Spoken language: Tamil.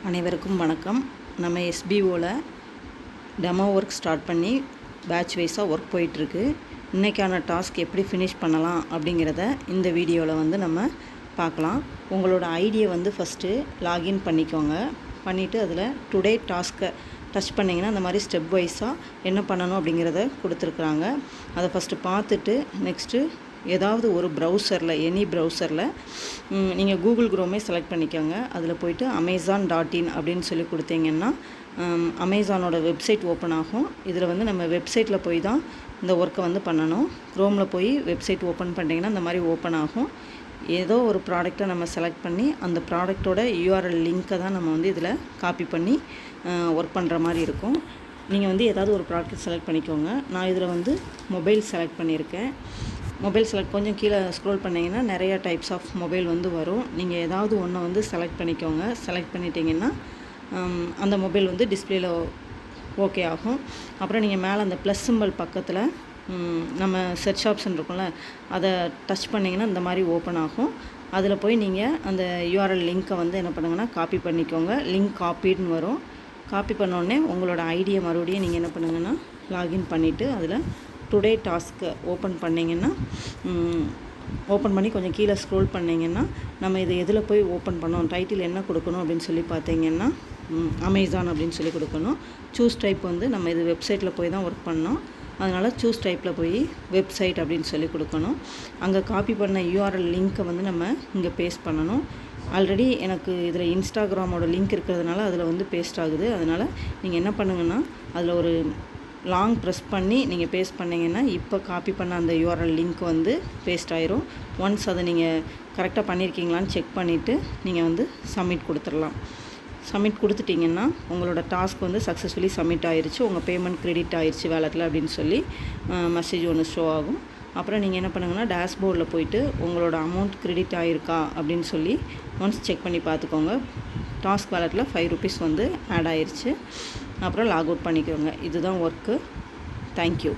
அனைவருக்கும் வணக்கம். நம்ம எஸ்பிஓவில் டெமோ ஒர்க் ஸ்டார்ட் பண்ணி பேட்ச் வைஸாக ஒர்க் போயிட்டுருக்கு. இன்றைக்கான டாஸ்க் எப்படி ஃபினிஷ் பண்ணலாம் அப்படிங்கிறத இந்த வீடியோவில் நம்ம பார்க்கலாம். உங்களோட ஐடியை ஃபஸ்ட்டு லாகின் பண்ணிக்கோங்க. பண்ணிவிட்டு அதில் டுடே டாஸ்க்கை டச் பண்ணிங்கன்னா இந்த மாதிரி ஸ்டெப் வைஸாக என்ன பண்ணணும் அப்படிங்கிறத கொடுத்துருக்குறாங்க. அதை ஃபஸ்ட்டு பார்த்துட்டு நெக்ஸ்ட்டு ஏதாவது ஒரு ப்ரௌசரில் எனி ப்ரௌசரில் நீங்கள் கூகுள் குரோமே செலக்ட் பண்ணிக்கோங்க. அதில் போய்ட்டு amazon.in அப்படின்னு சொல்லி கொடுத்தீங்கன்னா அமேசானோட வெப்சைட் ஓப்பன் ஆகும். இதில் நம்ம வெப்சைட்டில் போய் தான் இந்த ஒர்க்கை பண்ணணும். க்ரோமில் போய் வெப்சைட் ஓப்பன் பண்ணிட்டீங்கன்னா இந்த மாதிரி ஓப்பன் ஆகும். ஏதோ ஒரு ப்ராடக்டை நம்ம செலக்ட் பண்ணி அந்த ப்ராடக்டோட URL லிங்க்கை தான் நம்ம இதில் காப்பி பண்ணி ஒர்க் பண்ணுற மாதிரி இருக்கும். நீங்கள் ஏதாவது ஒரு ப்ராடக்ட் செலக்ட் பண்ணிக்கோங்க. நான் இதில் மொபைல் செலக்ட் பண்ணியிருக்கேன். மொபைல் செலக்ட் கொஞ்சம் கீழே ஸ்க்ரோல் பண்ணிங்கன்னா நிறையா டைப்ஸ் ஆஃப் மொபைல் வரும். நீங்கள் ஏதாவது ஒன்று செலக்ட் பண்ணிக்கோங்க. செலக்ட் பண்ணிட்டீங்கன்னா அந்த மொபைல் டிஸ்பிளேயில் ஓகே ஆகும். அப்புறம் நீங்கள் மேலே அந்த ப்ளஸ் சிம்பல் பக்கத்தில் நம்ம சர்ச் ஆப்ஷன் இருக்கும்ல, அதை டச் பண்ணிங்கன்னா இந்த மாதிரி ஓப்பன் ஆகும். அதில் போய் நீங்கள் அந்த URL லிங்க்கை என்ன பண்ணுங்கன்னா காப்பி பண்ணிக்கோங்க. லிங்க் காப்பின்னு வரும். காப்பி பண்ணோடனே உங்களோட ஐடியை மறுபடியும் நீங்கள் என்ன பண்ணுங்கன்னா லாகின் பண்ணிவிட்டு அதில் டுடே டாஸ்க்கை ஓப்பன் பண்ணிங்கன்னா ஓப்பன் பண்ணி கொஞ்சம் கீழே ஸ்க்ரோல் பண்ணிங்கன்னா நம்ம இது எதில் போய் ஓப்பன் பண்ணோம், டைட்டில் என்ன கொடுக்கணும் அப்படின்னு சொல்லி பார்த்தீங்கன்னா அமேசான் அப்படின்னு சொல்லி கொடுக்கணும். சூஸ் டைப் நம்ம இது வெப்சைட்டில் போய் தான் ஒர்க் பண்ணோம். அதனால் சூஸ் டைப்பில் போய் வெப்சைட் அப்படின்னு சொல்லி கொடுக்கணும். அங்கே காப்பி பண்ண URL லிங்க்கை நம்ம இங்கே பேஸ்ட் பண்ணணும். ஆல்ரெடி எனக்கு இதில் இன்ஸ்டாகிராமோட லிங்க் இருக்கிறதுனால அதில் பேஸ்ட் ஆகுது. அதனால் நீங்கள் என்ன பண்ணுங்கன்னா அதில் ஒரு லாங் ப்ரெஸ் பண்ணி நீங்கள் பேஸ்ட் பண்ணிங்கன்னா இப்போ காப்பி பண்ண அந்த URL லிங்க் பேஸ்ட் ஆயிரும். ஒன்ஸ் அதை நீங்கள் கரெக்டாக பண்ணியிருக்கீங்களான்னு செக் பண்ணிவிட்டு நீங்கள் சப்மிட் கொடுத்துடலாம். சப்மிட் கொடுத்துட்டிங்கன்னா உங்களோட டாஸ்க் சக்ஸஸ்ஃபுல்லி சப்மிட் ஆயிடுச்சு, உங்கள் பேமெண்ட் கிரெடிட் ஆயிடுச்சு வேலட்டில் அப்படின்னு சொல்லி மெசேஜ் ஒன்று ஷோ ஆகும். அப்புறம் நீங்கள் என்ன பண்ணுங்கன்னா டேஷ்போர்டில் போயிட்டு உங்களோட அமௌண்ட் கிரெடிட் ஆகிருக்கா அப்படின்னு சொல்லி ஒன்ஸ் செக் பண்ணி பார்த்துக்கோங்க. டாஸ்க் வேலட்டில் ₹5 ஆட் ஆயிடுச்சு. அப்புறம் லாக் அவுட் பண்ணிக்கோங்க. இதுதான் ஒர்க்கு. தேங்க்யூ.